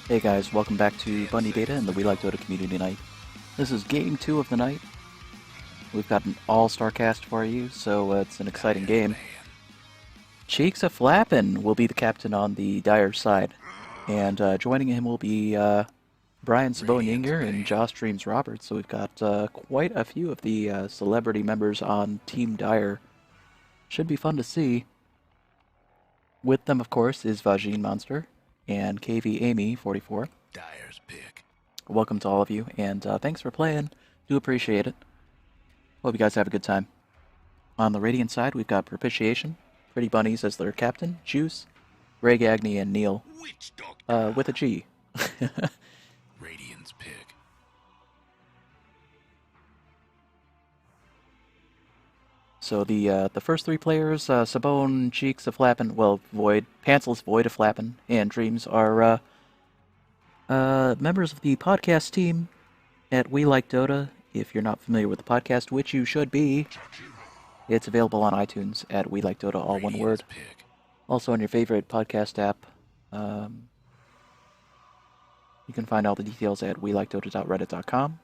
Hey guys, welcome back to Bunny Data and the WeLikeDota Community Night. This is Game 2 of the night. We've got an all-star cast for you, so it's an exciting game. Cheeks a Flappin' will be the captain on the Dire side, and joining him will be Brian Sabone-Yinger and Josh Dreams Roberts, so we've got quite a few of the celebrity members on Team Dire. Should be fun to see. With them, of course, is Vagine Monster and KV Amy 44. Dire's pick. Welcome to all of you, and thanks for playing. Do appreciate it. Hope you guys have a good time. On the Radiant side, we've got Propitiation, Pretty Bunnies as their captain, Juice, Greg Agnew, and Neil. Witch Doctor. With a G. Radiant's pick. So the first three players, Sabone, Cheeks, a Flappin', well, Void, Pantsless, Void, a Flappin', and Dreams are members of the podcast team at WeLikeDota. If you're not familiar with the podcast, which you should be, it's available on iTunes at WeLikeDota, all one word. Pick. Also on your favorite podcast app. You can find all the details at WeLikeDota.reddit.com.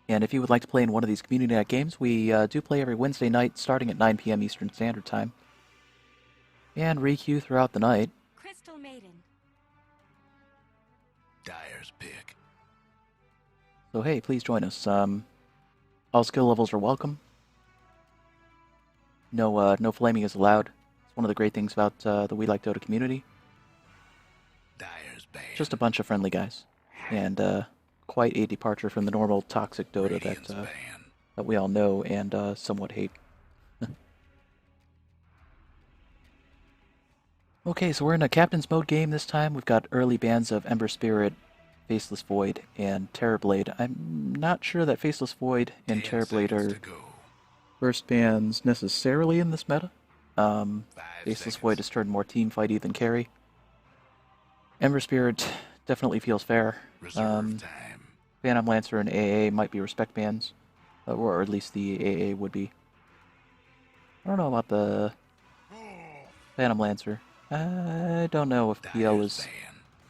And if you would like to play in one of these community night games, we do play every Wednesday night starting at 9 p.m. Eastern Standard Time. And re-queue throughout the night. Crystal Maiden. Dire's pick. So hey, please join us. All skill levels are welcome. No flaming is allowed. It's one of the great things about the WeLikeDota community. Dire's banned. Just a bunch of friendly guys. And quite a departure from the normal toxic Dota that we all know and somewhat hate. Okay, so we're in a Captain's Mode game this time. We've got early bans of Ember Spirit, Faceless Void, and Terrorblade. I'm not sure that Faceless Void and Terrorblade are first bans necessarily in this meta. Faceless Void has turned more teamfighty than carry. Ember Spirit definitely feels fair. Phantom Lancer and AA might be respect bans, or at least the AA would be. I don't know about the Phantom Lancer. I don't know if PL is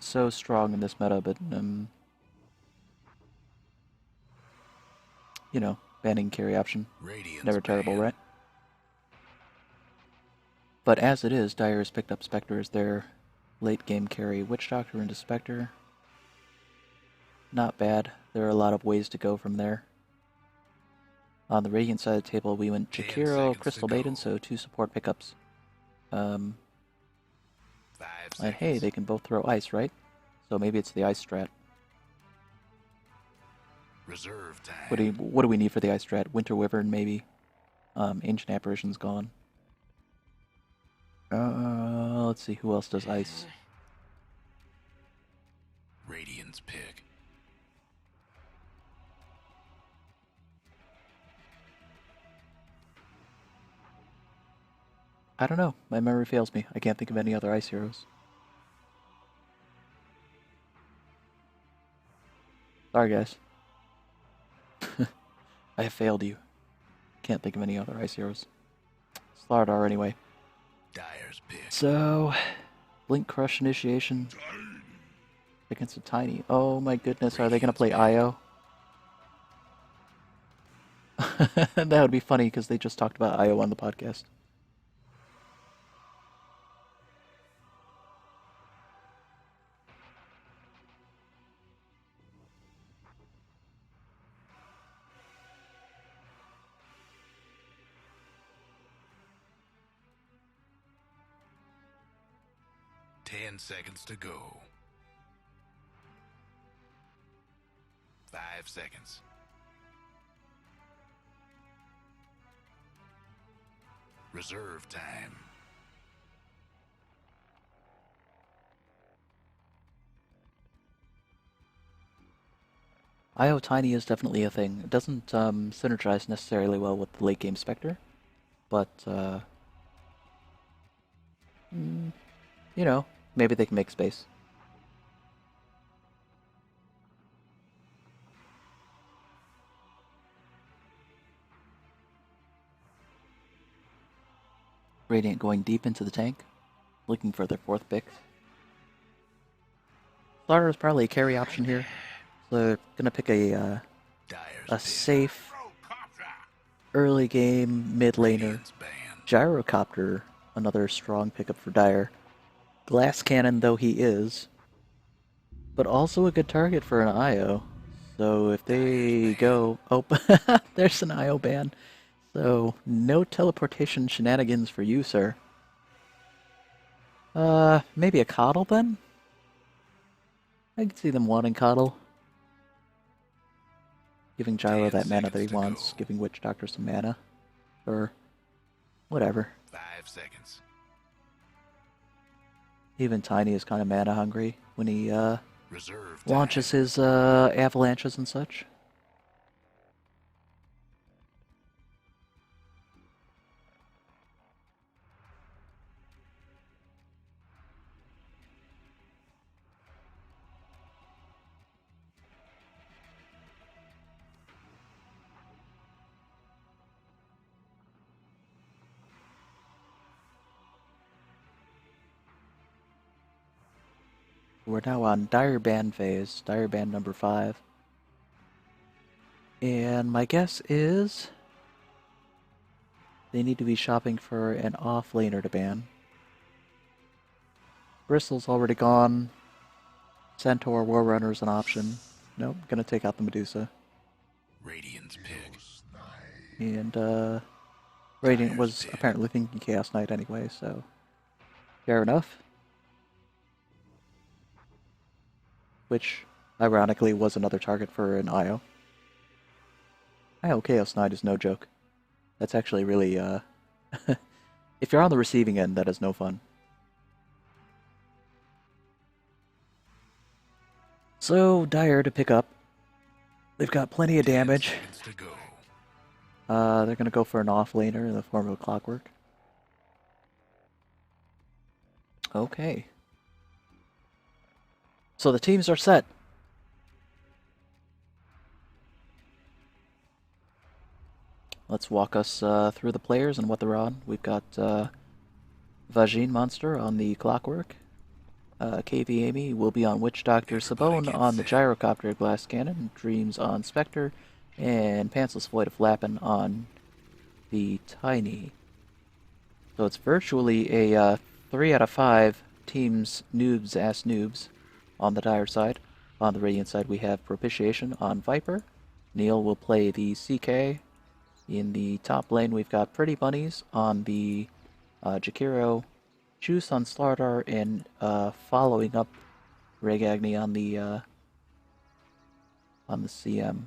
so strong in this meta, but you know, banning carry option, never terrible, right? But as it is, Dire has picked up Spectre as their late game carry. Witch Doctor into Spectre. Not bad. There are a lot of ways to go from there. On the Radiant side of the table, we went Jakiro, Crystal Maiden, so 2 support pickups. And hey, they can both throw ice, right? So maybe it's the ice strat. Reserve time. What do we need for the ice strat? Winter Wyvern, maybe. Ancient Apparition's gone. Let's see, who else does ice? Radiant's pick. I don't know. My memory fails me. I can't think of any other ice heroes. Sorry, guys. I have failed you. Can't think of any other ice heroes. Slardar, anyway. Dire's pick. So, Blink Crush initiation against a Tiny. Oh my goodness, are they going to play Io? That would be funny because they just talked about Io on the podcast. Ten seconds to go. 5 seconds. Reserve time. Io Tiny is definitely a thing. It doesn't synergize necessarily well with the late game Spectre, but you know, maybe they can make space. Radiant going deep into the tank, looking for their 4th pick. Slaughter is probably a carry option here. So they're gonna pick Dyer's a pit. safe early game mid laner. Radiant's banned. Gyrocopter, another strong pickup for Dyer. Glass Cannon though he is, but also a good target for an IO. So if they go... Oh, there's an IO ban. So no teleportation shenanigans for you, sir. Maybe a Coddle then? I could see them wanting Coddle. Giving Gyro that mana that he wants, giving Witch Doctor some mana. Or whatever. 5 seconds. Even Tiny is kind of mana hungry when he Reserve launches his avalanches and such. We're now on Dire Band phase, Dire Band number 5. And my guess is they need to be shopping for an off-laner to ban. Bristle's already gone. Centaur War Runner's an option. Nope, gonna take out the Medusa. Radiant's pick. And Radiant was apparently thinking Chaos Knight anyway, so fair enough. Which, ironically, was another target for an IO. IO Chaos Knight is no joke. That's actually really, if you're on the receiving end, that is no fun. So, Dire to pick up. They've got plenty of damage. They're gonna go for an off-laner in the form of a Clockwork. Okay. So the teams are set. Let's walk us through the players and what they're on. We've got Vagine Monster on the Clockwork. KV Amy will be on Witch Doctor. Sabone on the Gyrocopter Glass Cannon. Dreams on Spectre. And Pantsless Void of Lappin on the Tiny. So it's virtually a 3 out of 5 teams noobs ass noobs on the Dire side. On the Radiant side we have Propitiation on Viper. Neil will play the CK. In the top lane we've got Pretty Bunnies on the Jakiro. Juice on Slardar, and following up Regagni on the CM.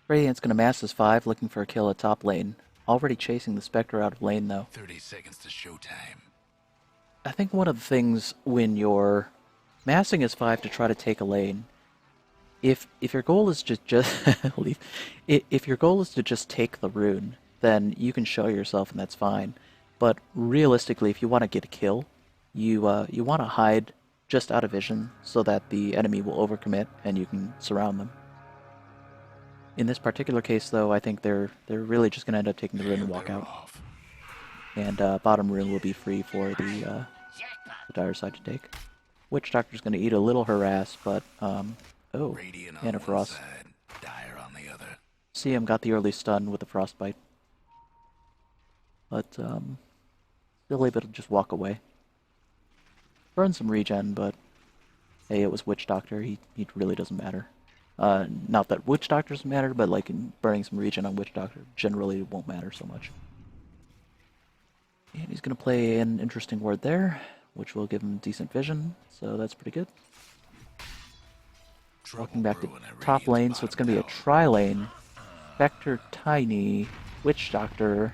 Radiant's gonna mass his 5, looking for a kill at top lane. Already chasing the Spectre out of lane though. 30 seconds to showtime. I think one of the things when you're massing his 5 to try to take a lane, if your goal is to just leave, if your goal is to just take the rune, then you can show yourself and that's fine. But realistically, if you want to get a kill, you want to hide just out of vision so that the enemy will overcommit and you can surround them. In this particular case, though, I think they're really just going to end up taking the rune and walk out. And bottom rune will be free for the Dire side to take. Witch Doctor's going to eat a little harass, but oh, and a Frost. Dire on the other. CM got the early stun with the Frostbite, but still able to just walk away. Burn some regen, but hey, it was Witch Doctor. He really doesn't matter. Not that Witch Doctors matter, but like in burning some regen on Witch Doctor generally won't matter so much. And he's going to play an interesting ward there, which will give him decent vision, so that's pretty good. Walking back to top lane, so it's going to be a tri-lane. Spectre, Tiny, Witch Doctor.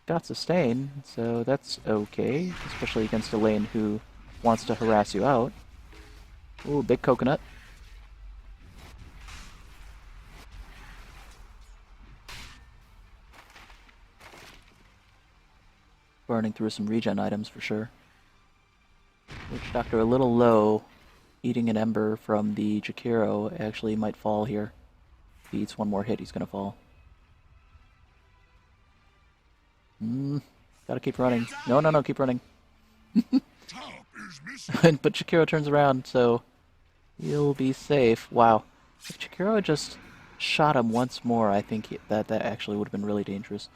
Got sustain, so that's okay, especially against a lane who wants to harass you out. Ooh, big coconut. Burning through some regen items for sure. Witch Doctor a little low. Eating an ember from the Jakiro actually might fall here. If he eats one more hit, he's gonna fall. Gotta keep running. No, no, no, keep running. But Chikiro turns around, so he'll be safe. Wow. If Chikiro had just shot him once more, I think that actually would have been really dangerous.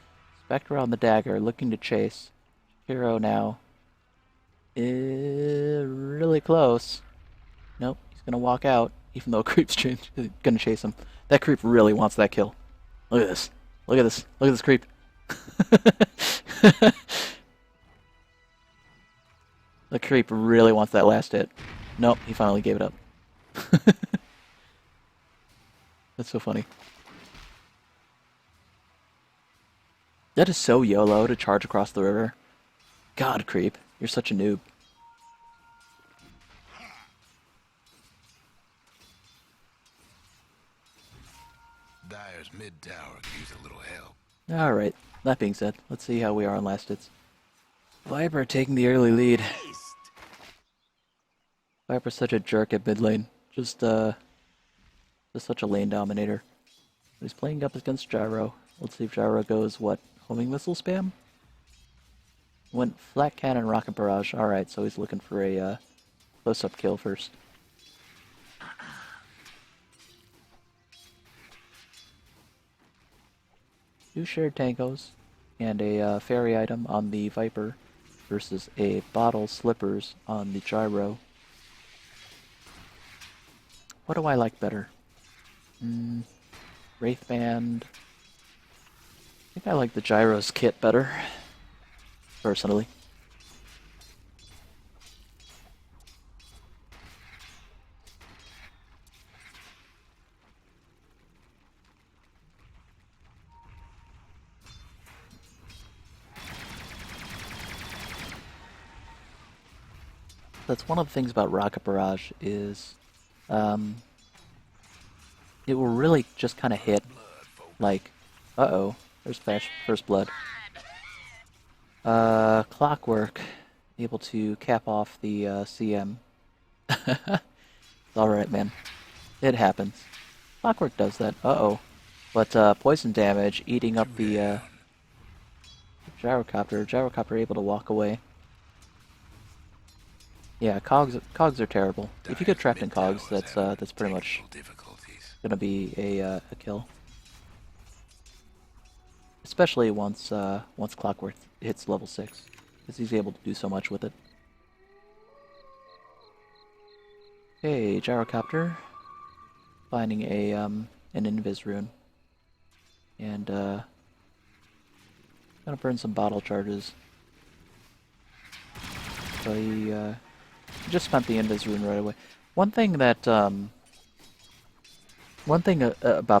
Spectre on the dagger, looking to chase. Chikiro now. Really close. Nope, he's gonna walk out, even though Creep's gonna chase him. That Creep really wants that kill. Look at this. Look at this. Look at this Creep. The Creep really wants that last hit. Nope, he finally gave it up. That's so funny. That is so YOLO to charge across the river. God, Creep, you're such a noob. Dire's mid tower could use a little help. Alright, that being said, let's see how we are on last hits. Viper taking the early lead. Viper's such a jerk at mid lane. Just such a lane dominator. He's playing up against Gyro. Let's see if Gyro goes, what, homing missile spam? Went flat cannon, rocket barrage. Alright, so he's looking for a close-up kill first. Two shared tangos and a fairy item on the Viper versus a bottle slippers on the Gyro. What do I like better? Wraithband. I think I like the Gyro's kit better, personally. That's one of the things about Rocket Barrage is it will really just kind of hit like, uh-oh, there's first blood. Clockwork, able to cap off the CM. Alright, man. It happens. Clockwork does that, uh-oh. But poison damage, eating up the Gyrocopter. Gyrocopter able to walk away. Yeah, cogs are terrible. If you get trapped in cogs, that's pretty much gonna be a kill. Especially once Clockwork hits level 6, because he's able to do so much with it. Okay, Gyrocopter, finding a an invis rune, and gonna burn some bottle charges. So he just spent the invis rune right away. One thing about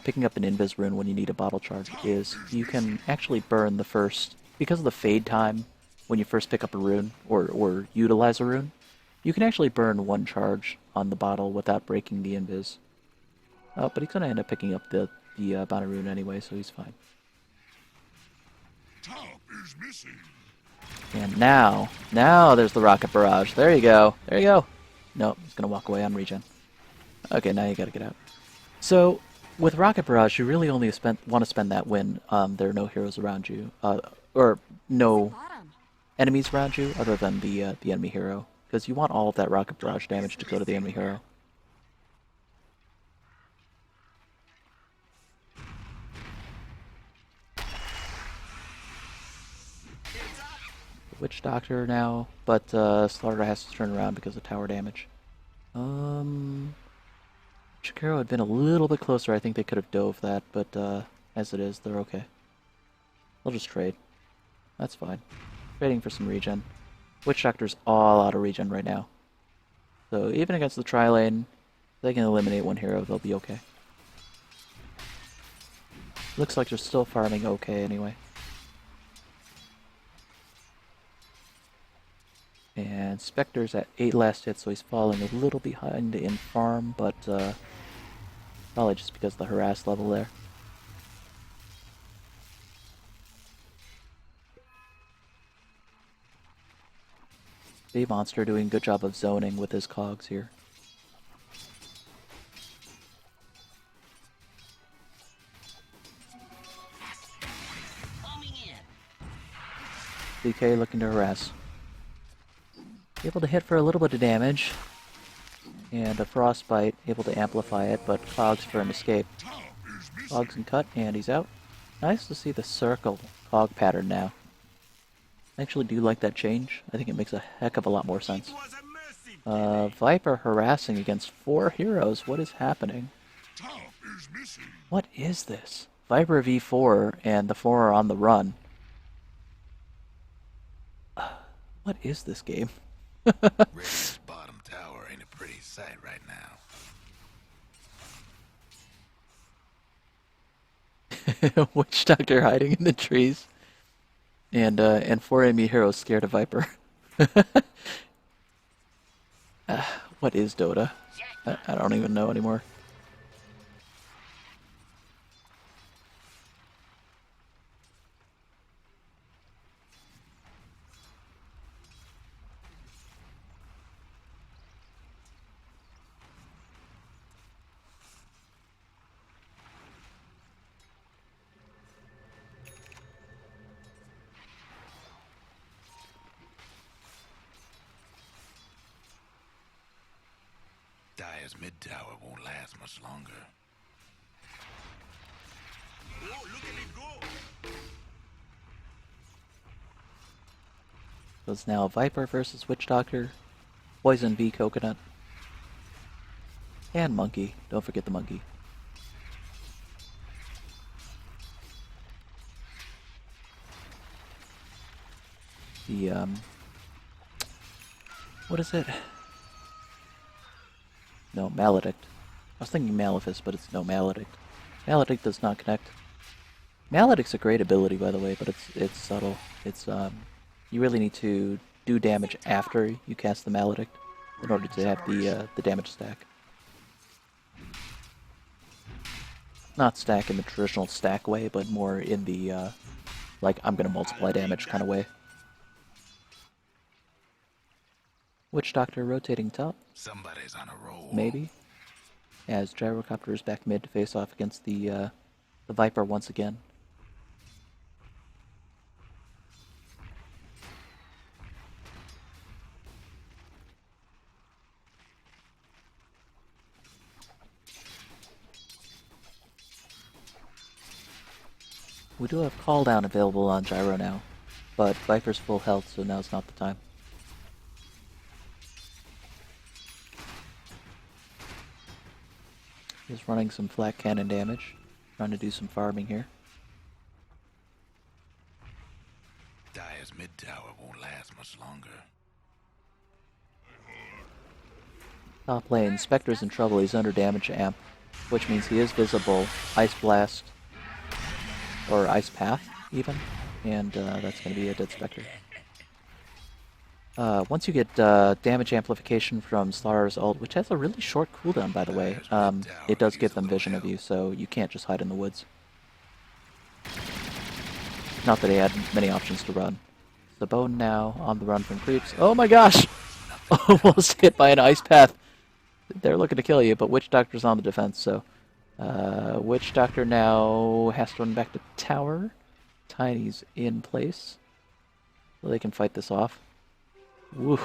picking up an invis rune when you need a bottle charge is you can actually burn the first, because of the fade time when you first pick up a rune or utilize a rune, you can actually burn one charge on the bottle without breaking the invis. Oh, but he's gonna end up picking up the bounty rune anyway, so he's fine. Top is missing. And now there's the rocket barrage. There you go. There you go. Nope, he's gonna walk away on regen. Okay, now you gotta get out. So, with Rocket Barrage, you really only want to spend that when there are no heroes around you, or no enemies around you other than the enemy hero, because you want all of that Rocket Barrage damage to go to the enemy hero. Witch Doctor now, but Slaughter has to turn around because of tower damage. Chikiro had been a little bit closer. I think they could have dove that, but as it is, they're okay. They'll just trade. That's fine. Trading for some regen. Witch Doctor's all out of regen right now. So even against the tri-lane, if they can eliminate one hero, they'll be okay. Looks like they're still farming okay anyway. And Spectre's at 8 last hits, so he's falling a little behind in farm, but probably just because of the harass level there. Bee Monster doing a good job of zoning with his cogs here. DK looking to harass. Able to hit for a little bit of damage. And a Frostbite, able to amplify it, but Cogs for an escape. Cogs and cut, and he's out. Nice to see the circle Cog pattern now. I actually do like that change. I think it makes a heck of a lot more sense. Viper harassing against 4 heroes. What is happening? What is this? Viper v4 and the 4 are on the run. What is this game? Red's bottom tower ain't a pretty sight right now. Witch Doctor hiding in the trees. And 4 enemy heroes scared of Viper. What is Dota? I don't even know anymore. Dire's mid tower won't last much longer. Oh, look at it go! So it's now Viper versus Witch Doctor, Poison v Coconut, and Monkey. Don't forget the Monkey. The, what is it? No, Maledict. I was thinking Malefice, but it's no Maledict. Maledict does not connect. Maledict's a great ability, by the way, but it's subtle. It's you really need to do damage after you cast the Maledict in order to have the damage stack. Not stack in the traditional stack way, but more in the like I'm gonna multiply damage kind of way. Witch Doctor rotating top. Somebody's on a roll. Maybe. As Gyrocopter is back mid to face off against the Viper once again. We do have Call Down available on Gyro now, but Viper's full health, so now's not the time. He's running some flat cannon damage, trying to do some farming here. Dire's mid tower won't last much longer. Top lane, Spectre's in trouble, he's under damage amp, which means he is visible, Ice Blast, or Ice Path even, and that's going to be a dead Spectre. Once you get damage amplification from Slar's ult, which has a really short cooldown by the way, it does give them vision of you, so you can't just hide in the woods. Not that he had many options to run. Sabone now on the run from creeps. Oh my gosh! Almost hit by an Ice Path. They're looking to kill you, but Witch Doctor's on the defense, so... Witch Doctor now has to run back to tower. Tiny's in place. So they can fight this off. Woo.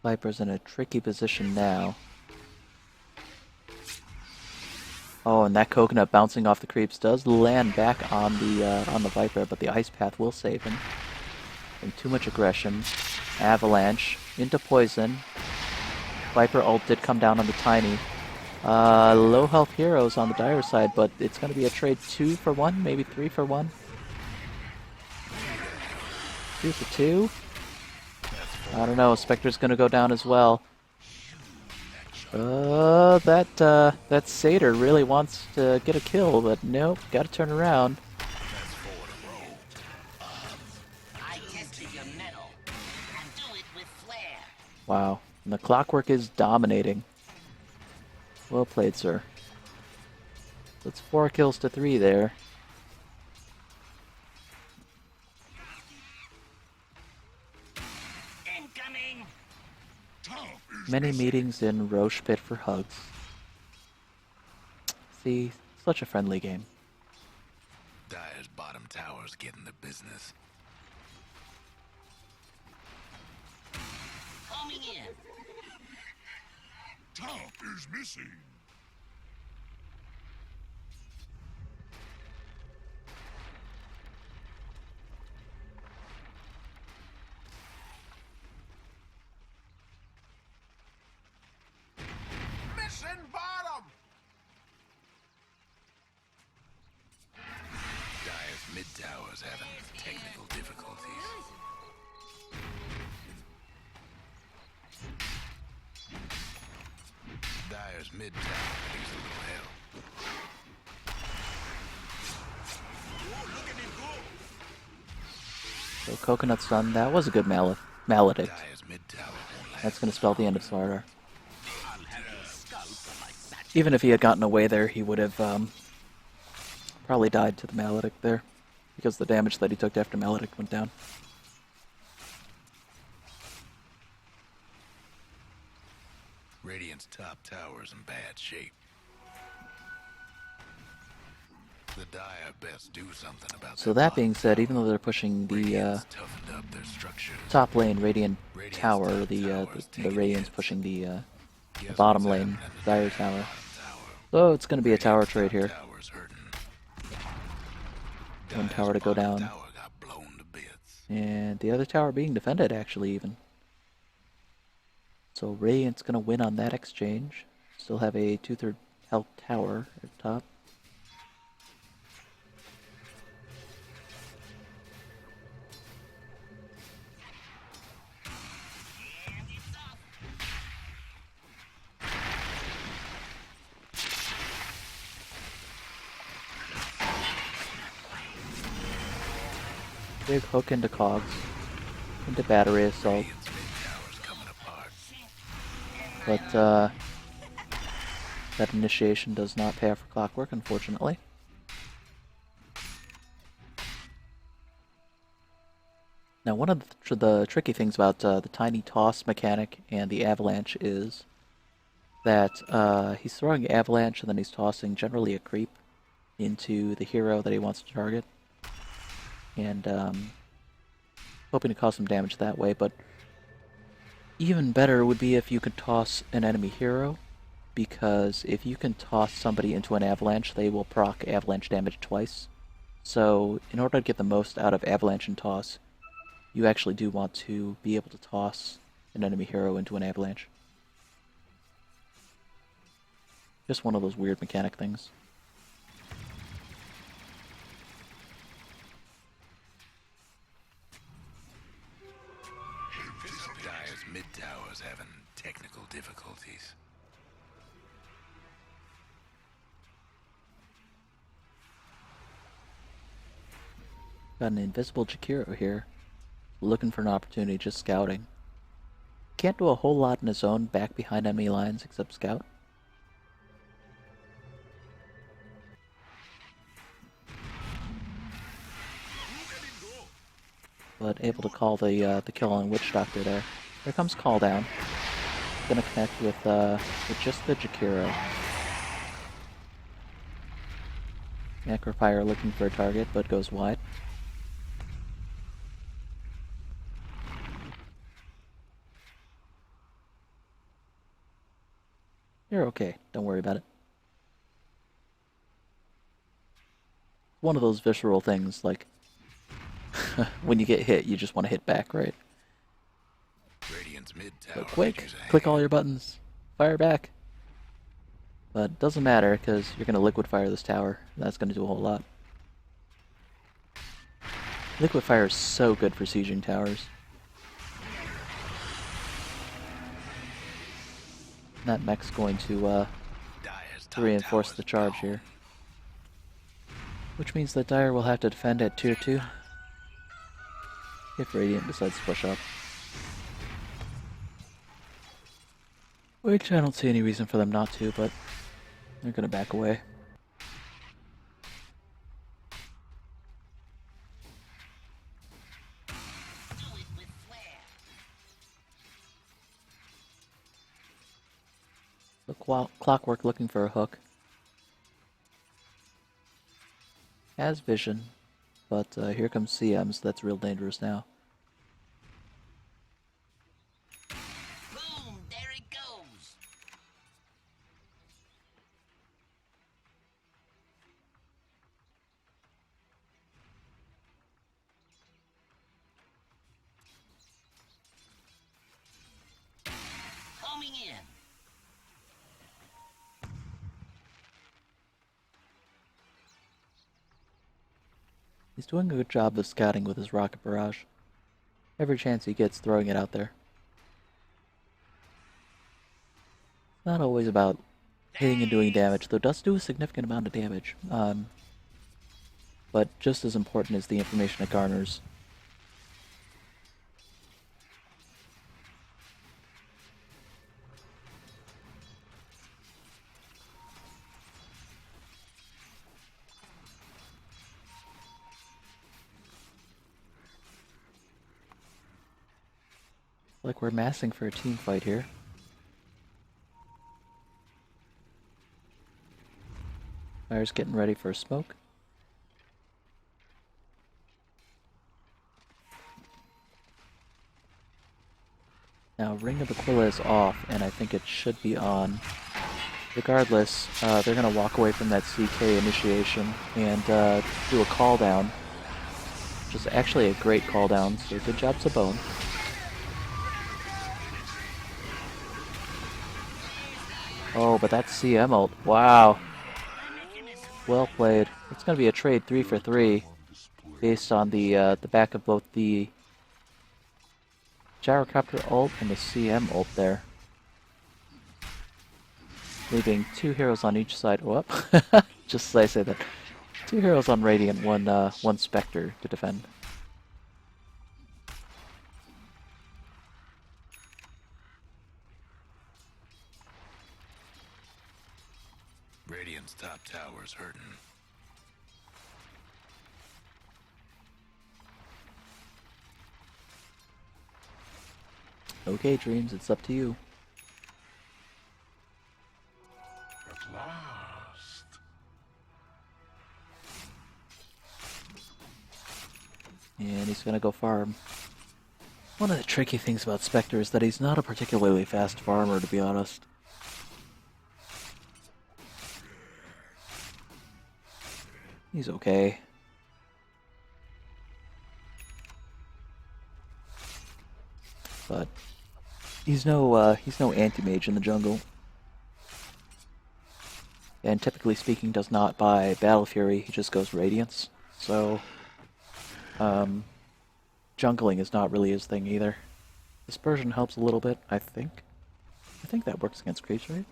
Viper's in a tricky position now. Oh, and that coconut bouncing off the creeps does land back on the Viper, but the Ice Path will save him. And too much aggression. Avalanche into poison. Viper ult did come down on the Tiny. Low health heroes on the Dire side, but it's going to be a trade 2 for 1, maybe 3 for 1. 2 for 2. I don't know, Spectre's gonna go down as well. That Satyr really wants to get a kill, but nope, gotta turn around. Wow, and the Clockwork is dominating. Well played, sir. That's 4 kills to 3 there. Incoming! Many meetings in Roche Pit for hugs. See, such a friendly game. Dire's bottom tower's getting the business. Coming in! Top is missing. Mission bottom! Dire's mid tower's having technical difficulties. Dire's mid tower needs a little help. Oh, look at him go! So Coconut Sun, that was a good maledict. Dire's mid tower won't last. That's going to spell the end of Slardar. I'll have you scalped like that. Even if he had gotten away there, he would have probably died to the maledict there, because the damage that he took after maledict went down. Radiant's top tower's in bad shape. The Dire best do something about So their that being bottom said, tower. even though they're pushing the Radiant's toughened up their structures. top lane Radiant Radiant's Tower, top the tower's taking Radiant's hits. pushing the Guess bottom what's lane, happening to Dire Dire's Tower. bottom tower? So it's going to be a tower Radiant's trade top here. tower's hurting. One Dire's tower to go bottom down. tower got blown to bits. And the other tower being defended, actually, even. So Radiant's going to win on that exchange. Still have a 2/3 health tower at the top. Big hook into cogs, into battery assault, Radiant's mid tower's coming apart. but that initiation does not pay off for Clockwork, unfortunately. Now, one of the tricky things about the tiny toss mechanic and the avalanche is that he's throwing avalanche and then he's tossing generally a creep into the hero that he wants to target, and hoping to cause some damage that way. But even better would be if you could toss an enemy hero, because if you can toss somebody into an avalanche, they will proc avalanche damage twice. So in order to get the most out of avalanche and toss, you actually do want to be able to toss an enemy hero into an avalanche. Just one of those weird mechanic things. Dire's mid tower's having technical difficulties. Got an invisible Jakiro here, looking for an opportunity, just scouting. Can't do a whole lot in his own back behind enemy lines except scout. But able to call the kill on Witch Doctor there. Here comes Call Down. Gonna connect with just the Jakiro. Necropire looking for a target, but goes wide. You're okay. Don't worry about it. One of those visceral things, like, when you get hit, you just want to hit back, right? Radiant's mid So tower. quick, needs a click hand. all your buttons, fire back. But it doesn't matter, because you're going to liquid fire this tower. And that's going to do a whole lot. Liquid fire is so good for sieging towers. That mech's going to Dire's top reinforce tower's the charge down. here. Which means that Dire will have to defend at tier 2. If Radiant decides to push up. Which I don't see any reason for them not to, but they're going to back away. So Clockwork looking for a hook. Has vision, but here comes CM, so that's real dangerous now. Boom, there it goes. Homing in. He's doing a good job of scouting with his rocket barrage. Every chance he gets, throwing it out there. Not always about hitting and doing damage, though it does do a significant amount of damage. But just as important is the information it garners. Like we're massing for a team fight here. Fire's getting ready for a smoke. Now Ring of Aquila is off, and I think it should be on. Regardless, they're going to walk away from that CK initiation and do a call down. Which is actually a great call down, so good job Sabone. Oh, but that's CM ult. Wow. Well played. It's going to be a trade 3 for 3 based on the back of both the Gyrocopter ult and the CM ult there. Leaving 2 heroes on each side. Whoop. Just as I say that. 2 heroes on Radiant, one Spectre to defend. Radiant's top tower's hurting. Okay, Dreams, it's up to you. At last. And he's gonna go farm. One of the tricky things about Spectre is that he's not a particularly fast farmer, to be honest. He's okay. But he's no anti-mage in the jungle. And typically speaking does not buy Battle Fury, he just goes Radiance. So jungling is not really his thing either. Dispersion helps a little bit, I think. I think that works against creeps, right?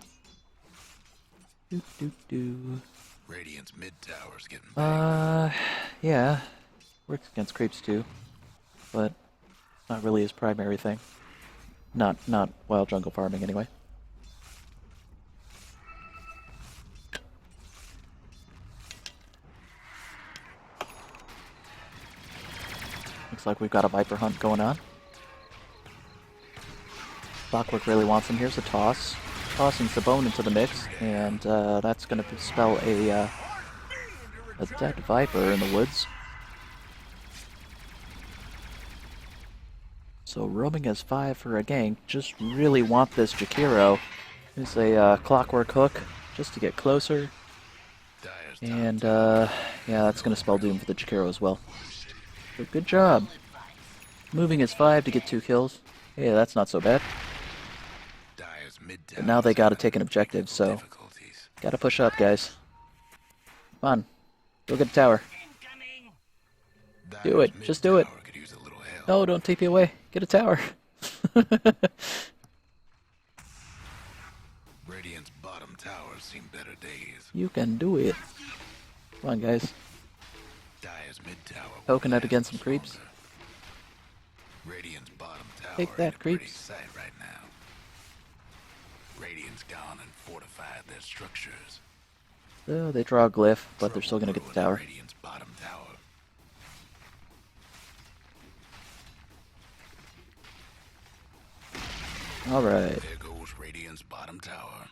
Do. Radiant's mid tower's getting banged. Yeah. Works against creeps too. But not really his primary thing. Not while jungle farming anyway. Looks like we've got a Viper hunt going on. Clockwork really wants him. Here's a toss. Tossing Sabone into the mix, and that's going to spell a dead Viper in the woods. So roaming as 5 for a gank. Just really want this Jakiro. There's a Clockwork hook just to get closer. And yeah, that's going to spell doom for the Jakiro as well. So good job. Moving as 5 to get 2 kills. Yeah, that's not so bad. But now they gotta take an objective, so gotta push up, guys. Come on. Go get a tower. Do it. Just do it. No, don't TP away. Get a tower. Radiant's bottom tower's seen better days. You can do it. Come on, guys. Dire's mid tower Poking it against some creeps. Radiant's bottom tower Take that, in a pretty creeps. sight right now. Radiant's gone and fortified their structures. Oh, they draw a glyph, but they're still gonna get the tower. Radiant's bottom tower. Alright. There goes Radiant's bottom tower.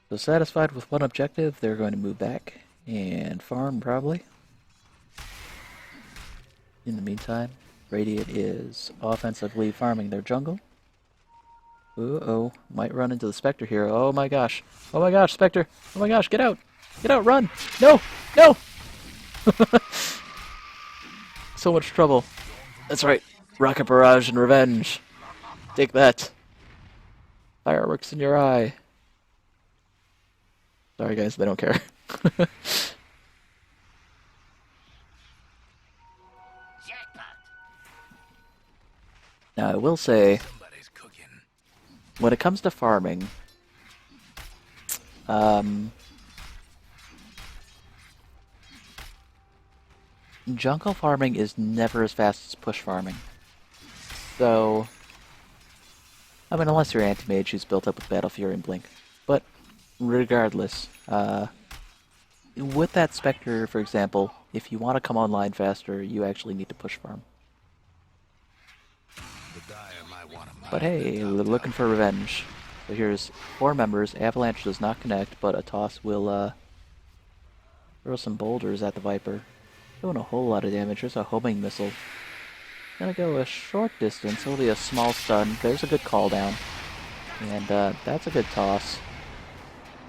So satisfied with one objective, they're going to move back and farm probably. In the meantime, Radiant is offensively farming their jungle. Uh-oh, might run into the Spectre here. Oh my gosh. Oh my gosh, Spectre. Oh my gosh, get out. Get out, run. No, no. So much trouble. That's right. Rocket barrage and revenge. Take that. Fireworks in your eye. Sorry guys, they don't care. Now I will say, Somebody's cooking. when it comes to farming, jungle farming is never as fast as push farming. So, I mean, unless you're anti-mage who's built up with Battle Fury and Blink. But, regardless, with that Spectre, for example, if you want to come online faster, you actually need to push farm. The Dire might want to But hey, we're looking for revenge. So here's 4 members. Avalanche does not connect, but a toss will throw some boulders at the Viper. Doing a whole lot of damage. There's a homing missile. Gonna go a short distance. It'll be a small stun. There's a good call down. And that's a good toss.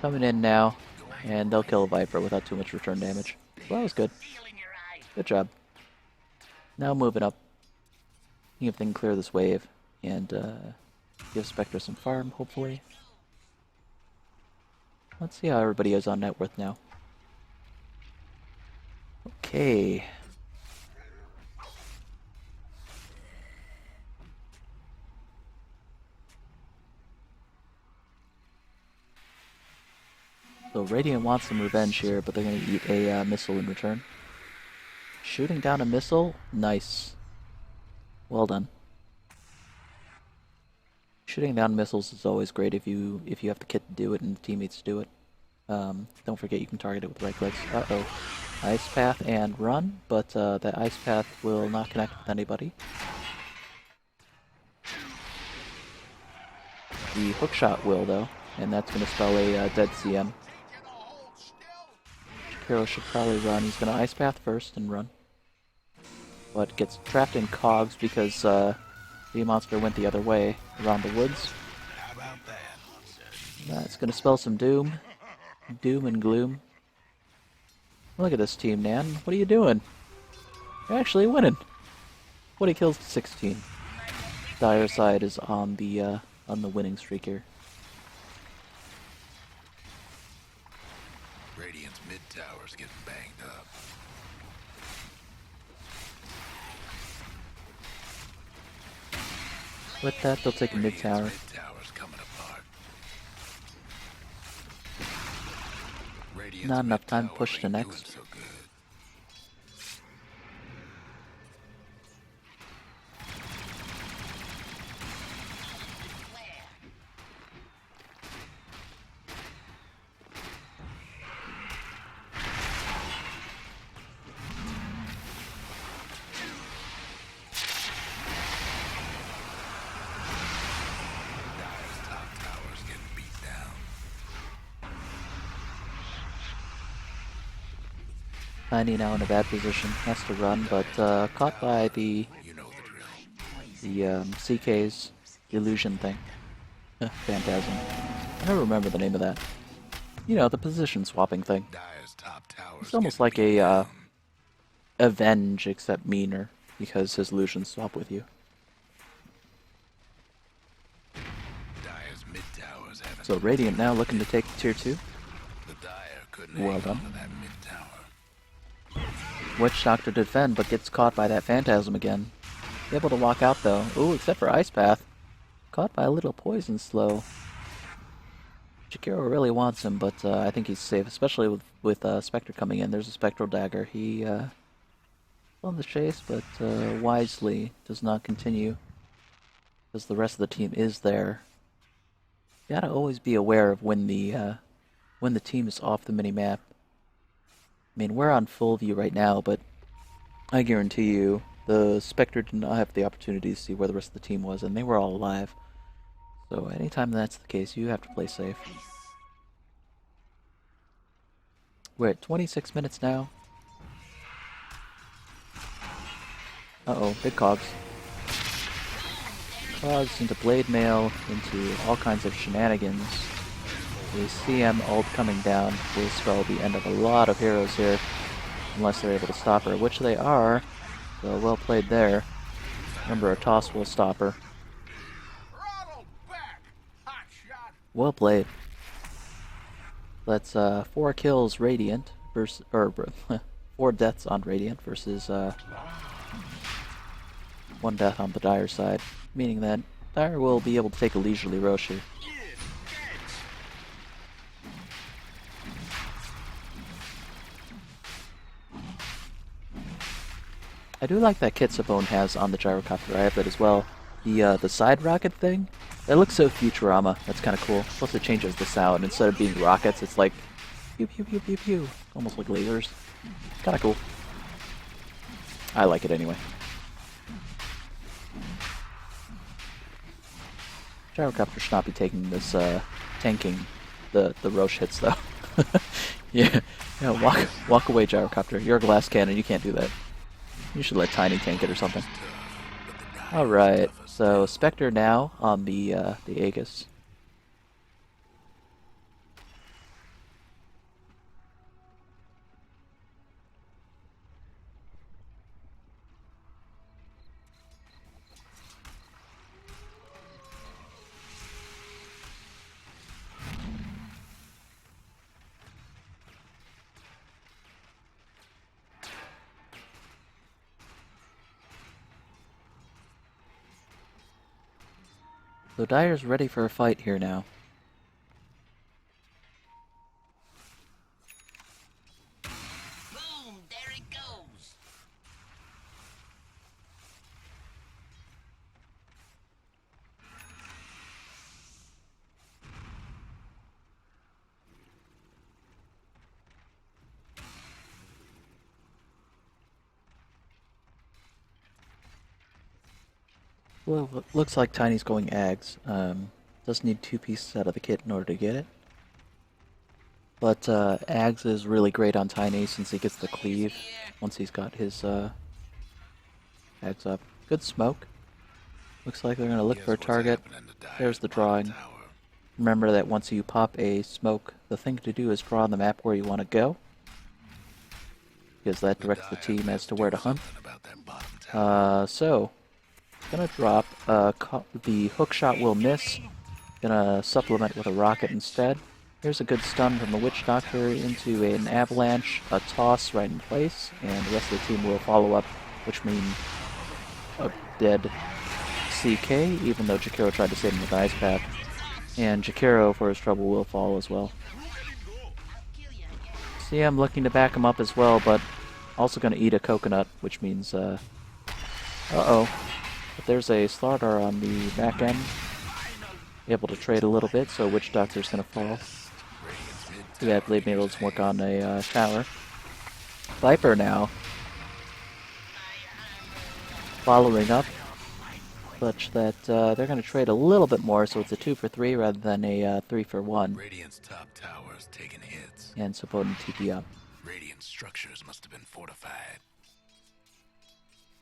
Coming in now. And they'll kill a Viper without too much return damage. Well, that was good. Good job. Now moving up. See if they can clear this wave. And give Spectre some farm, hopefully. Let's see how everybody is on net worth now. Okay. So Radiant wants some revenge here, but they're going to eat a missile in return. Shooting down a missile? Nice. Well done. Shooting down missiles is always great if you have the kit to do it and the teammates do it. Don't forget you can target it with right clicks. Uh-oh. Ice Path and run, but that Ice Path will not connect with anybody. The hookshot will, though, and that's going to spell a dead CM. Hero should probably run. He's going to Ice Path first and run. But gets trapped in cogs because the monster went the other way around the woods. How about that? That's going to spell some doom. Doom and gloom. Look at this team, Nan. What are you doing? You're actually winning. 20 kills to 16. Dire side is on the winning streak here. Radiant's mid tower's getting banged up. With that, they'll take a mid tower. Mid tower's coming apart. Radiant's Not enough mid time to tower push to ain't doing next. so good. Dire's top tower's getting beat down. Tiny now in a bad position. Has to run, but caught by the You know the drill. CK's illusion thing. Phantasm. I never remember the name of that. You know, the position swapping thing. Dire's top tower's It's almost getting like beat a down. Avenge, except meaner, because his illusions swap with you. Dire's mid tower's having So Radiant now looking to take tier 2. the Dire couldn't Well hang done. on to that mid tower. Witch Doctor to defend, but gets caught by that Phantasm again. Able to walk out though. Ooh, except for Ice Path. Caught by a little poison slow. Shakiro really wants him, but I think he's safe, especially with Spectre coming in. There's a Spectral Dagger. He on the chase, but wisely does not continue, because the rest of the team is there. You gotta always be aware of when the team is off the mini-map. I mean, we're on full view right now, but I guarantee you the Spectre did not have the opportunity to see where the rest of the team was, and they were all alive. So anytime that's the case, you have to play safe. We're at 26 minutes now. Uh-oh, big cogs. Cogs into blade mail, into all kinds of shenanigans. The CM ult coming down will spell the end of a lot of heroes here, unless they're able to stop her, which they are. So well played there. Remember, a toss will stop her. Throttle back. Hot shot. Well played. That's 4 kills Radiant versus, or 4 deaths on Radiant versus 1 death on the Dire side, meaning that Dire will be able to take a leisurely Roche here. I do like that kit Sabone has on the gyrocopter. I have that as well. The side rocket thing, that looks so Futurama. That's kind of cool. Plus it changes the sound. Instead of being rockets, it's like pew pew pew pew pew, almost like lasers. Kind of cool. I like it anyway. Gyrocopter should not be taking this tanking the Roche hits though. yeah, walk away, Gyrocopter. You're a glass cannon. You can't do that. You should let Tiny tank it or something. Alright, so Spectre now on the Aegis. So Dire's ready for a fight here now. Boom, there it goes. Well, it looks like Tiny's going Ags. Does need 2 pieces out of the kit in order to get it. But Ags is really great on Tiny since he gets the cleave once he's got his Ags up. Good smoke. Looks like they're going to look for a target. There's the drawing. Remember that once you pop a smoke, the thing to do is draw on the map where you want to go, because that directs the team as to where to hunt. So, gonna drop. The hook shot will miss. Gonna supplement with a rocket instead. Here's a good stun from the Witch Doctor into an avalanche, a toss right in place, and the rest of the team will follow up, which means a dead CK, even though Jakiro tried to save him with Ice Path. And Jakiro, for his trouble, will fall as well. CM looking to back him up as well, but also going to eat a coconut, which means, uh-oh. But there's a Slardar on the back end. Able to trade a little bit, so Witch Doctor's going to fall. Yeah, Blade Mail doesn't work on a tower. Viper now. Following up. Such that they're going to trade a little bit more, so it's a 2 for 3 rather than a 3 for 1. Radiant's top towers taking hits. And Sabone TP up. Radiant structures must have been fortified.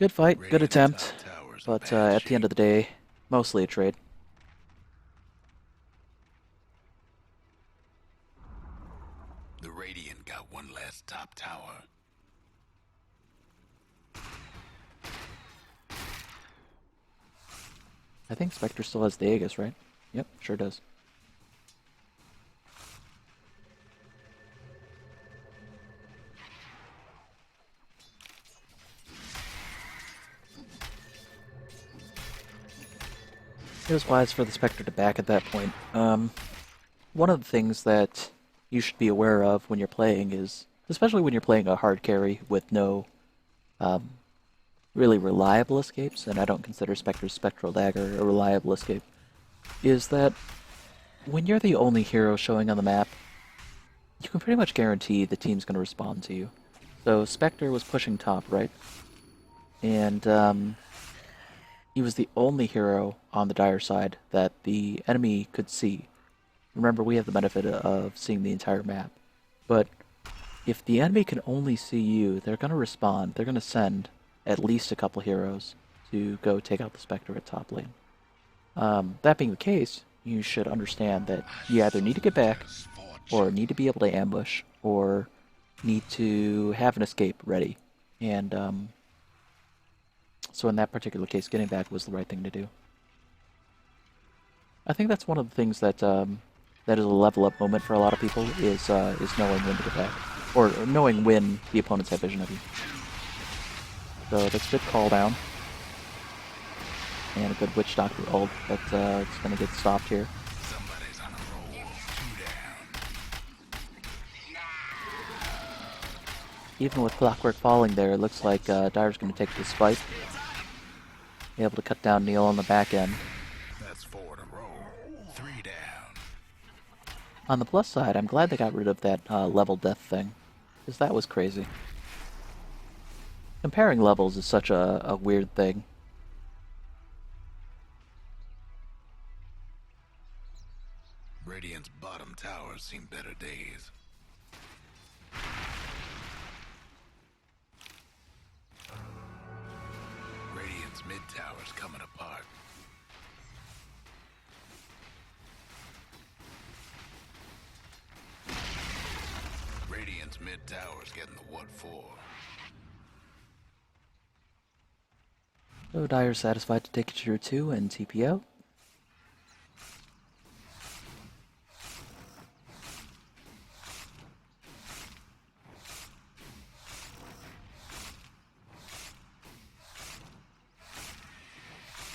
Good fight, good Radiant's attempt, top towers in but bad at the end of the day, mostly a trade. The Radiant got one last top tower. I think Spectre still has the Aegis, right? Yep, sure does. It was wise for the Spectre to back at that point. One of the things that you should be aware of when you're playing is, especially when you're playing a hard carry with no really reliable escapes, and I don't consider Spectre's Spectral Dagger a reliable escape, is that when you're the only hero showing on the map, you can pretty much guarantee the team's going to respond to you. So Spectre was pushing top, right? And he was the only hero on the Dire side that the enemy could see. Remember, we have the benefit of seeing the entire map. But if the enemy can only see you, they're going to respond. They're going to send at least a couple heroes to go take out the Spectre at top lane. That being the case, you should understand that you either need to get back, or need to be able to ambush, or need to have an escape ready. And so in that particular case, getting back was the right thing to do. I think that's one of the things that that is a level up moment for a lot of people is knowing when to get back, or knowing when the opponents have vision of you. So that's a good call down, and a good Witch Doctor ult, but it's gonna get stopped here. Somebody's on a roll. 2 down. Even with Clockwork falling there, it looks like Dyer's gonna take this fight, be able to cut down Neil on the back end. That's 4 in a row. 3 down. On the plus side, I'm glad they got rid of that level death thing, because that was crazy. Comparing levels is such a weird thing. Radiant's bottom towers seen better days. Radiant's mid towers coming apart. Radiant's mid towers getting the what for. So Dyer's satisfied to take it to 2 and TP out.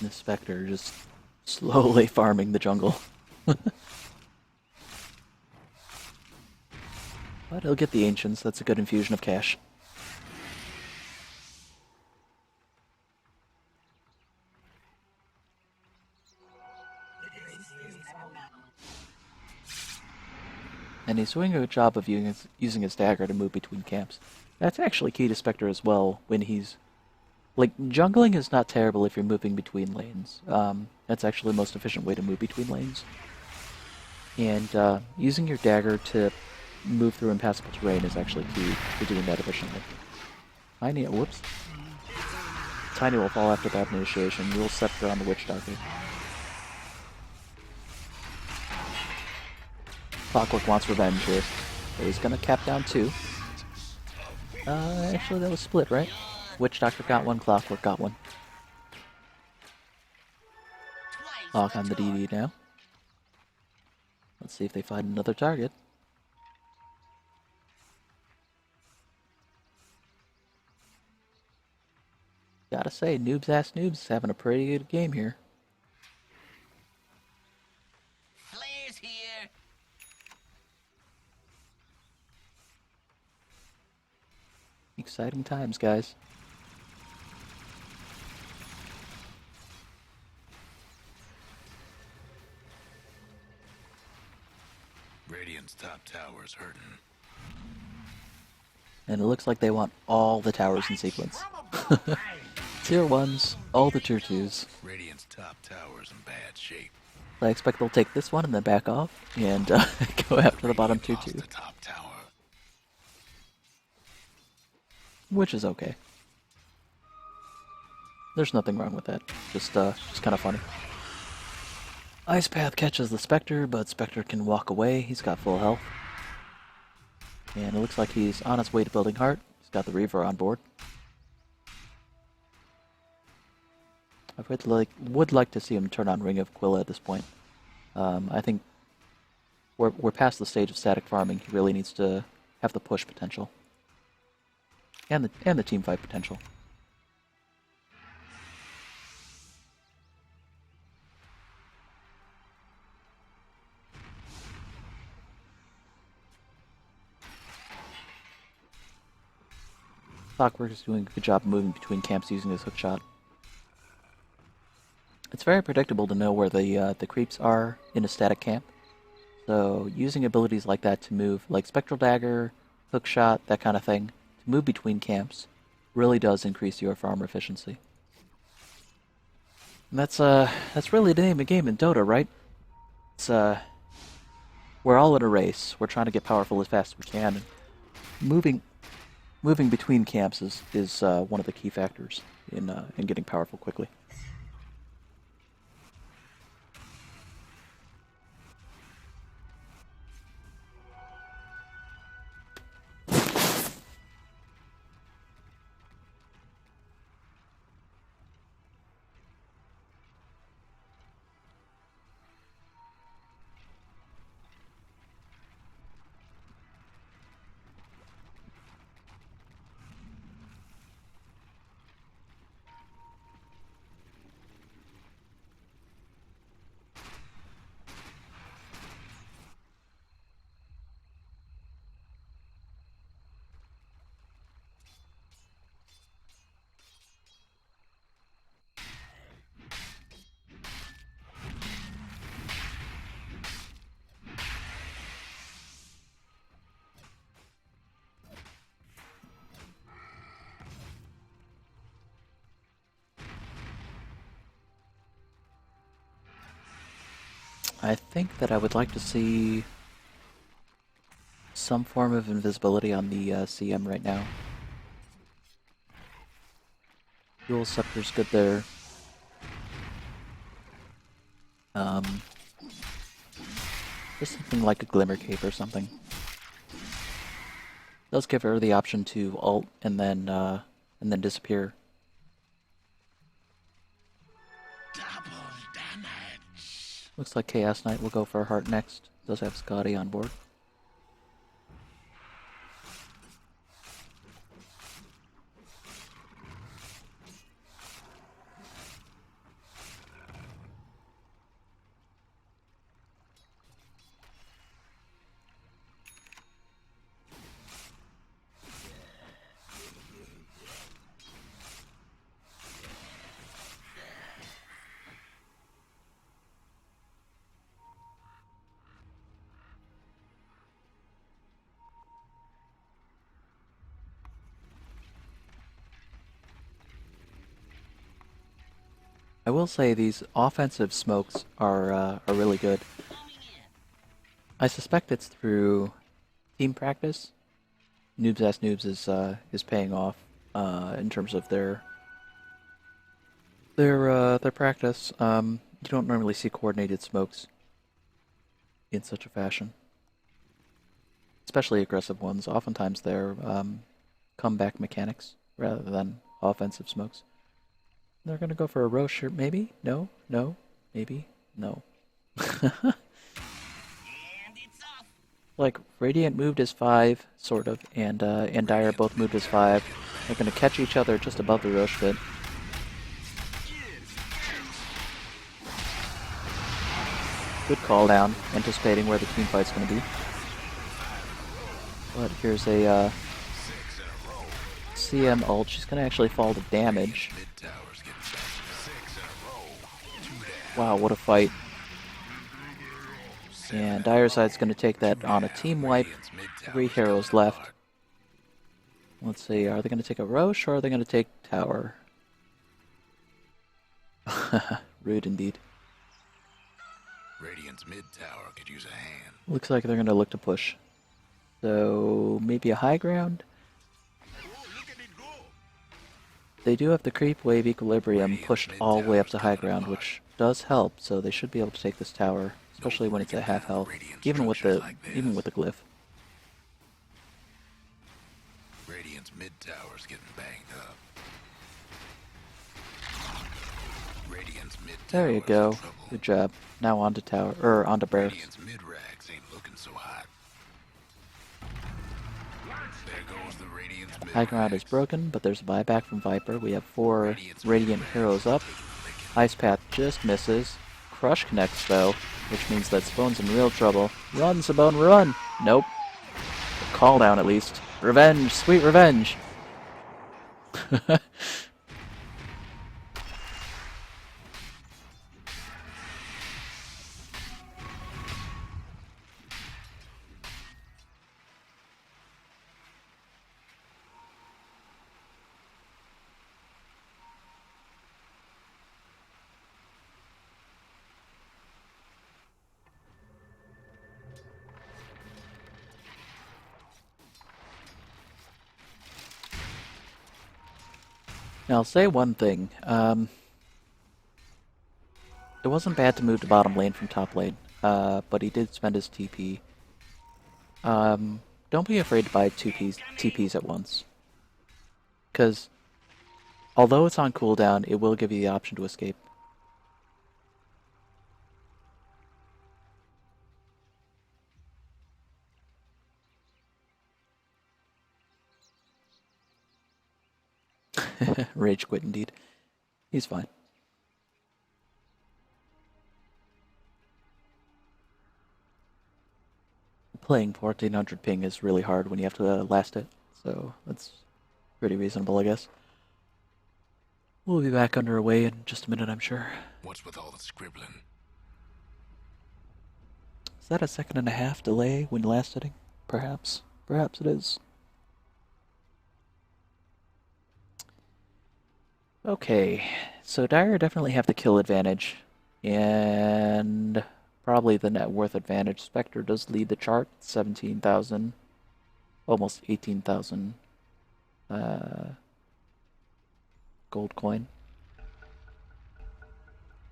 The Spectre just slowly farming the jungle. But he'll get the Ancients, that's a good infusion of cash. And he's doing a good job of using his dagger to move between camps. That's actually key to Spectre as well when he's... Like, jungling is not terrible if you're moving between lanes. That's actually the most efficient way to move between lanes. And using your dagger to move through impassable terrain is actually key to doing that efficiently. Whoops. Tiny will fall after that initiation. You'll scepter on the Witch Doctor. Clockwork wants revenge here. So he's gonna cap down 2. Actually that was split, right? Witch Doctor got 1, Clockwork got 1. Hawk on the DD now. Let's see if they find another target. Gotta say, Noobs Ass Noobs is having a pretty good game here. Flares here. Exciting times, guys. Radiant's top tower's hurting. And it looks like they want all the towers in sequence. Tier 1s, all the tier 2s. Radiant's top tower's in bad shape. I expect they'll take this one and then back off and go after the bottom tier 2. The top tower. Which is okay. There's nothing wrong with that. Just kind of funny. Ice Path catches the Spectre, but Spectre can walk away. He's got full health. And it looks like he's on his way to Building Heart. He's got the Reaver on board. I would like to see him turn on Ring of Aquila at this point. I think we're past the stage of static farming. He really needs to have the push potential. And the team fight potential. Clockwork is doing a good job moving between camps using his hookshot. It's very predictable to know where the creeps are in a static camp. So using abilities like that to move, like Spectral Dagger, Hookshot, that kind of thing, to move between camps, really does increase your farmer efficiency. And that's really the name of the game in Dota, right? It's we're all in a race. We're trying to get powerful as fast as we can. moving between camps is one of the key factors in getting powerful quickly. I think that I would like to see some form of invisibility on the CM right now. Dual Scepter's good there. Just something like a Glimmer Cape or something. Does give her the option to ult and then disappear. Double damage. Looks like Chaos Knight will go for a heart next. Does have Scotty on board. I will say these offensive smokes are really good. I suspect it's through team practice. Noobs Ass Noobs is paying off in terms of their practice. You don't normally see coordinated smokes in such a fashion, especially aggressive ones. Oftentimes they're comeback mechanics rather than offensive smokes. They're gonna go for a Roche here, maybe? No? No? Maybe? No. And it's off. Like, Radiant moved as 5, sort of, and Dire both moved as 5. They're gonna catch each other just above the Roche pit. Good call down, anticipating where the team fight's gonna be. But here's a CM ult. She's gonna actually fall to damage. Wow, what a fight. And Direside's going to take that on a team wipe. 3 heroes left. Let's see, are they going to take a Roche or are they going to take Tower? Rude indeed. Radiant's mid tower could use a hand. Looks like they're going to look to push. So, maybe a high ground? They do have the creep wave equilibrium pushed all the way up to high ground, which does help, so they should be able to take this tower, especially when it's at half health, even with the glyph. Radiant's mid tower's getting banged up. Radiant's mid There you go. Good job. Now onto tower, or onto Barracks. Radiant's mid rags ain't looking so hot. There goes the Radiant's mid High ground is broken, but there's a buyback from Viper. We have 4 Radiant heroes up. Ice Path just misses. Crush connects though, which means that Spawn's in real trouble. Run, Sabone, run! Nope. Call down at least. Revenge! Sweet revenge! Now, I'll say one thing. It wasn't bad to move to bottom lane from top lane, but he did spend his TP. Don't be afraid to buy two TPs at once. Because, although it's on cooldown, it will give you the option to escape. Rage quit indeed. He's fine. Playing 1400 ping is really hard when you have to last it, so that's pretty reasonable, I guess. We'll be back underway in just a minute, I'm sure. What's with all the scribbling? Is that a 1.5-second delay when last hitting? Perhaps. Perhaps it is. Okay, so Dire definitely have the kill advantage, and probably the net worth advantage. Spectre does lead the chart, 17,000, almost 18,000 gold coin.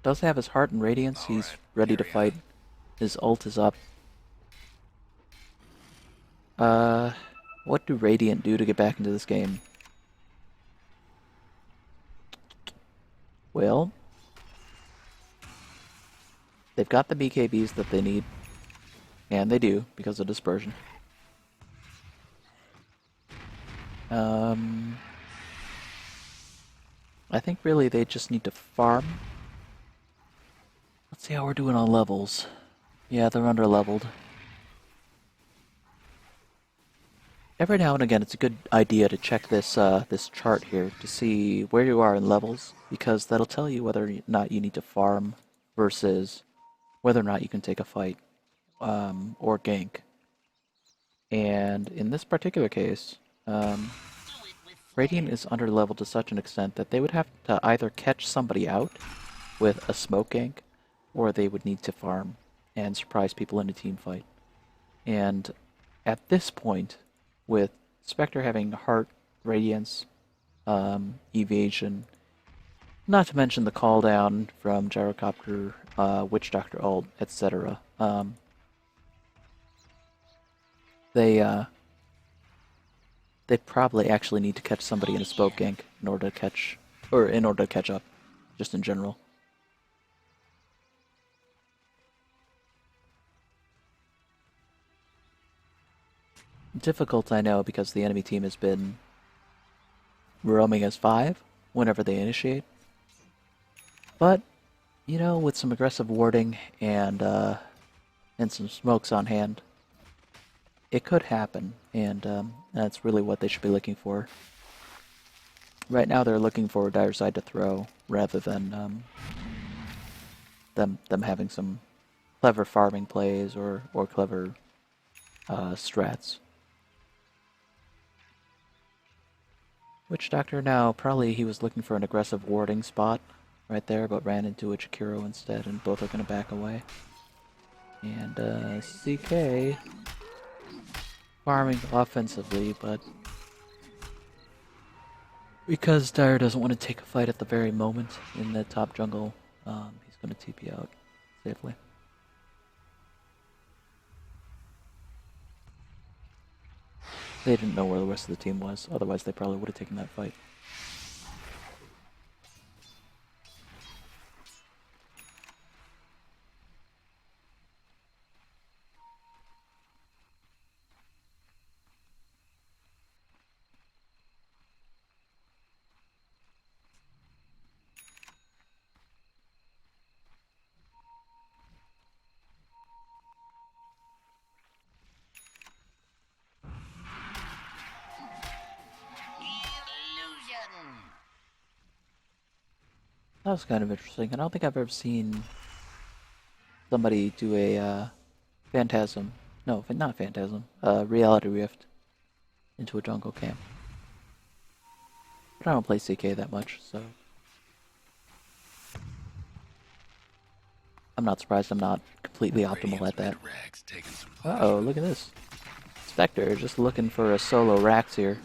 Does have his heart and radiance. He's ready to fight. His ult is up. What do Radiant do to get back into this game? Well, they've got the BKBs that they need, and they do because of dispersion. I think really they just need to farm. Let's see how we're doing on levels. Yeah, they're under-leveled. Every now and again, it's a good idea to check this this chart here to see where you are in levels, because that'll tell you whether or not you need to farm versus whether or not you can take a fight or gank. And in this particular case, Radiant is under-leveled to such an extent that they would have to either catch somebody out with a smoke gank, or they would need to farm and surprise people in a team fight. And at this point, with Spectre having heart, radiance, evasion, not to mention the call down from Gyrocopter, Witch Doctor ult, etc. They probably actually need to catch somebody in a smoke gank in order to catch, or in order to catch up, just in general. Difficult, I know, because the enemy team has been roaming as 5 whenever they initiate. But, you know, with some aggressive warding and some smokes on hand, it could happen, and that's really what they should be looking for. Right now they're looking for Dire side to throw, rather than them having some clever farming plays or clever strats. Witch Doctor now, probably he was looking for an aggressive warding spot right there, but ran into a Chikiro instead, and both are going to back away. And CK farming offensively, but because Dire doesn't want to take a fight at the very moment in the top jungle, he's going to TP out safely. They didn't know where the rest of the team was, otherwise they probably would have taken that fight. That was kind of interesting. I don't think I've ever seen somebody do a Phantasm. No, not Phantasm. Reality Rift into a jungle camp. But I don't play CK that much, so I'm not surprised I'm not completely optimal at that. Uh-oh, look at this. Spectre just looking for a solo Rax here.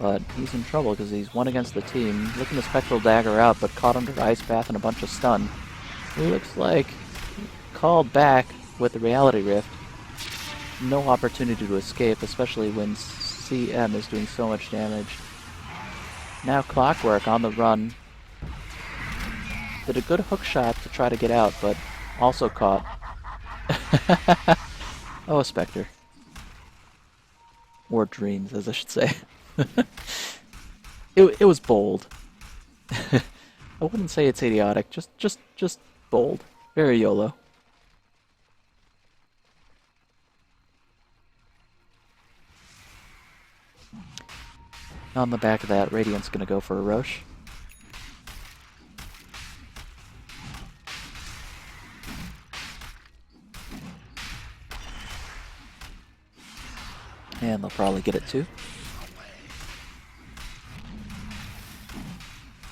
But he's in trouble because he's one against the team. Looking to Spectral Dagger out, but caught under Ice Path and a bunch of stun. He looks like called back with the Reality Rift. No opportunity to escape, especially when CM is doing so much damage. Now Clockwork on the run. Did a good hook shot to try to get out, but also caught. Oh, a Spectre. Or Dreams, as I should say. It was bold. I wouldn't say it's idiotic, just bold. Very YOLO. On the back of that, Radiant's gonna go for a Roche. And they'll probably get it too.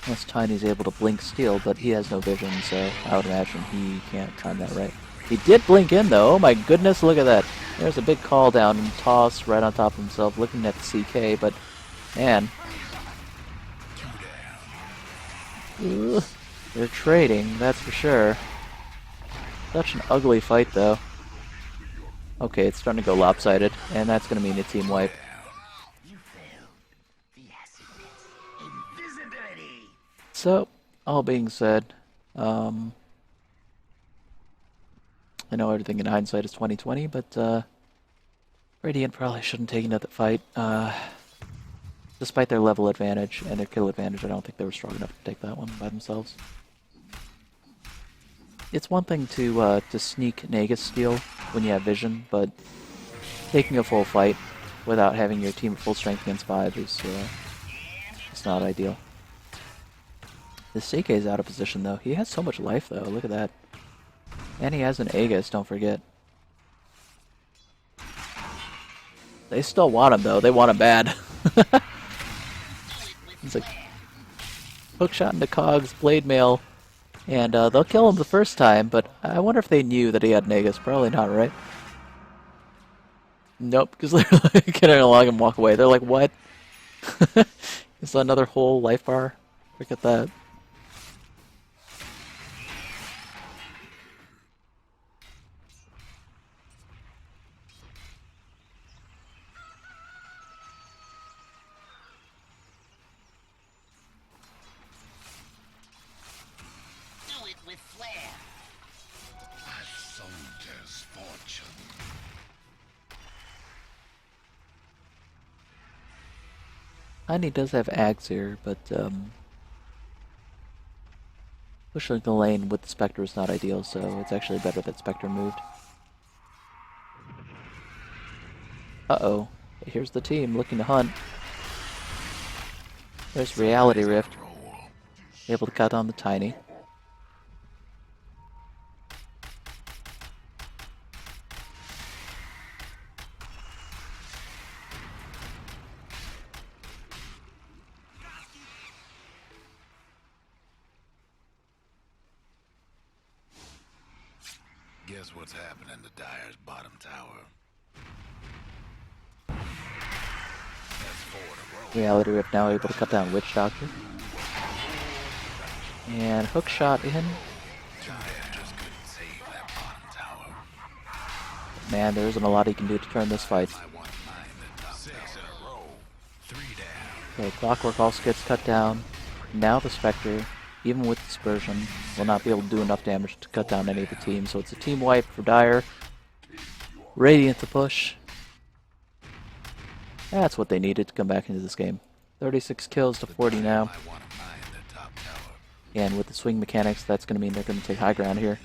Unless Tiny's able to blink steal, but he has no vision, so I would imagine he can't time that right. He did blink in though, oh my goodness, look at that. There's a big call down and toss right on top of himself, looking at the CK, but man. Ugh, they're trading, that's for sure. Such an ugly fight though. Okay, it's starting to go lopsided, and that's going to mean a team wipe. So, all being said, I know everything in hindsight is 2020, but Radiant probably shouldn't take another fight. Despite their level advantage and their kill advantage, I don't think they were strong enough to take that one by themselves. It's one thing to sneak Nagus steal when you have vision, but taking a full fight without having your team at full strength against 5 is it's not ideal. This CK is out of position though. He has so much life though, look at that. And he has an Aegis, don't forget. They still want him though, they want him bad. It's like hookshot into Cogs, Blade Mail. And they'll kill him the first time, but I wonder if they knew that he had Nagus. Probably not, right? Nope, because they're like, gonna let him walk away. They're like, what? Is that another whole life bar? Look at that. Tiny does have Ags here, but pushing the lane with the Spectre is not ideal, so it's actually better that Spectre moved. Uh-oh. Here's the team looking to hunt. There's Reality Rift. Able to cut down the Tiny. Guess what's happening to Dire's bottom tower? Reality Rift now able to cut down Witch Doctor. And hook shot in. Man, there isn't a lot he can do to turn this fight. So Clockwork also gets cut down. Now the Spectre, even with Dispersion, will not be able to do enough damage to cut down any of the team. So it's a team wipe for Dire. Radiant to push. That's what they needed to come back into this game. 36 kills to 40 now. And with the swing mechanics, that's going to mean they're going to take high ground here.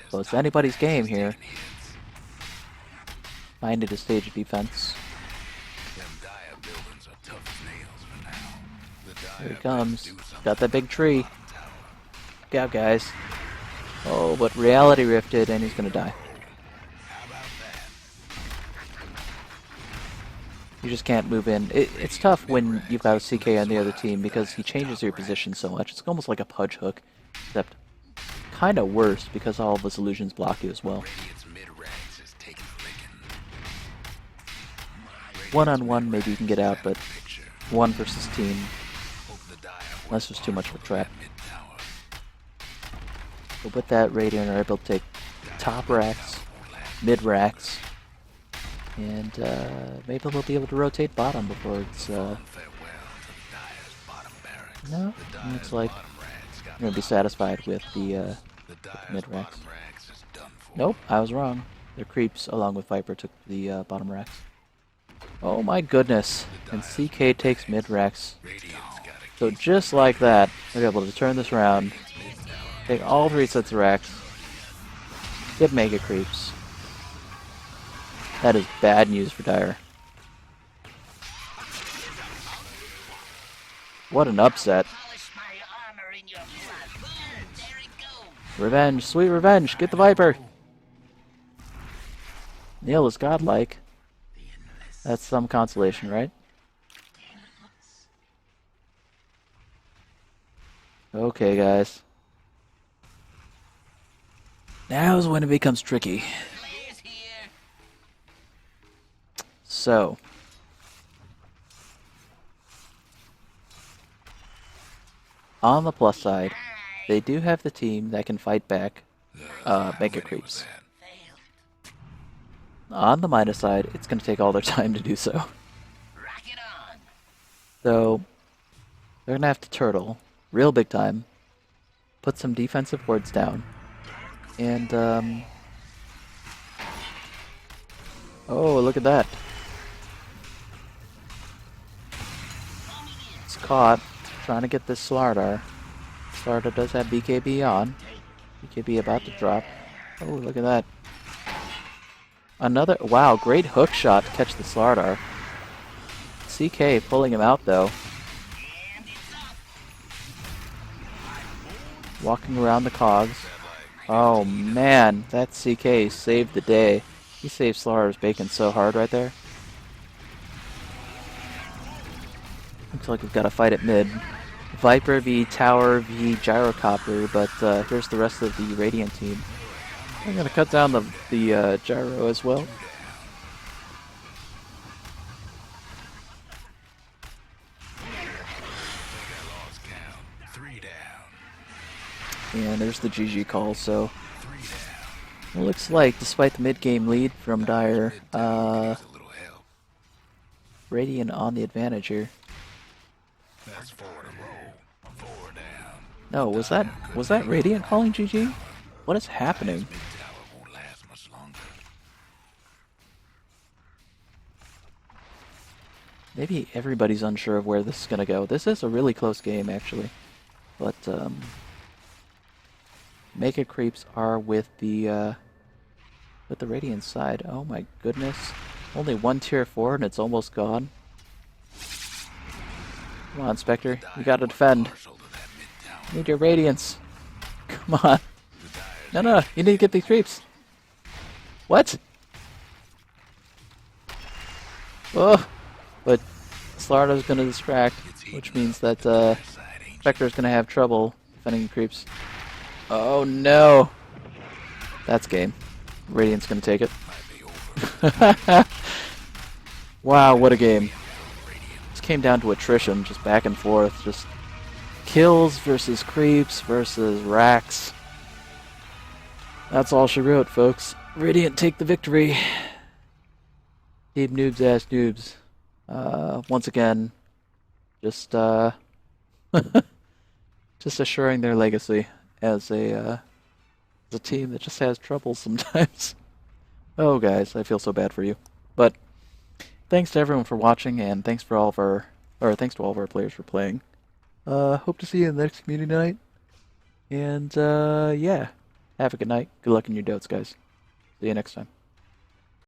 So it's anybody's game here. Finding a stage of defense. Here he comes. Got that big tree. Look out, guys. Oh, but Reality Rifted, and he's going to die. You just can't move in. It's tough when you've got a CK on the other team because he changes your position so much. It's almost like a pudge hook, except kind of worse because all of his illusions block you as well. 1-on-1, maybe you can get out, but 1 versus team, that's just too much of a trap. But with that, Radiant are able to take top racks, mid racks, and maybe they'll be able to rotate bottom before it's... No, looks like I'm going to be satisfied with the mid racks. Nope, I was wrong. Their creeps, along with Viper, took the bottom racks. Oh my goodness, and CK takes mid racks. So just like that, they're able to turn this around, take all 3 sets of racks, get mega creeps. That is bad news for Dire. What an upset. Revenge, sweet revenge, get the Viper! Neil is godlike. That's some consolation, right? Okay, guys. Now's when it becomes tricky. So. On the plus side, they do have the team that can fight back Mega Creeps. On the minus side, it's going to take all their time to do so. So, they're going to have to turtle real big time, put some defensive wards down, and, oh, look at that. It's caught, trying to get this Slardar. Slardar does have BKB on. BKB about to drop. Oh, look at that. Another, wow, great hook shot to catch the Slardar. CK pulling him out though. Walking around the cogs. Oh man, that CK saved the day. He saved Slardar's bacon so hard right there. Looks like we've got a fight at mid. Viper v Tower v Gyrocopter, but here's the rest of the Radiant team. I'm gonna cut down the gyro as well. And there's the GG call, so it looks like despite the mid-game lead from Dire, Radiant on the advantage here. No, was that Radiant calling GG? What is happening? Maybe everybody's unsure of where this is gonna go. This is a really close game actually, but Mega Creeps are with the Radiant side. Oh my goodness, only 1 tier 4 and it's almost gone. Come on, Spectre, you gotta defend. Need your Radiance. Come on. No, you need to get these creeps. What? Oh, but Slardar's gonna distract, which means that Spectre's gonna have trouble defending the creeps. Oh no! That's game. Radiant's gonna take it. Wow, what a game. This came down to attrition, just back and forth, just kills versus creeps versus racks. That's all she wrote, folks. Radiant take the victory. Team Noobs ass Noobs. Once again, just just assuring their legacy as a team that just has trouble sometimes. Oh guys, I feel so bad for you. But thanks to everyone for watching, and thanks to all of our players for playing. Hope to see you in the next community night. And yeah, have a good night. Good luck in your dotes, guys. See you next time.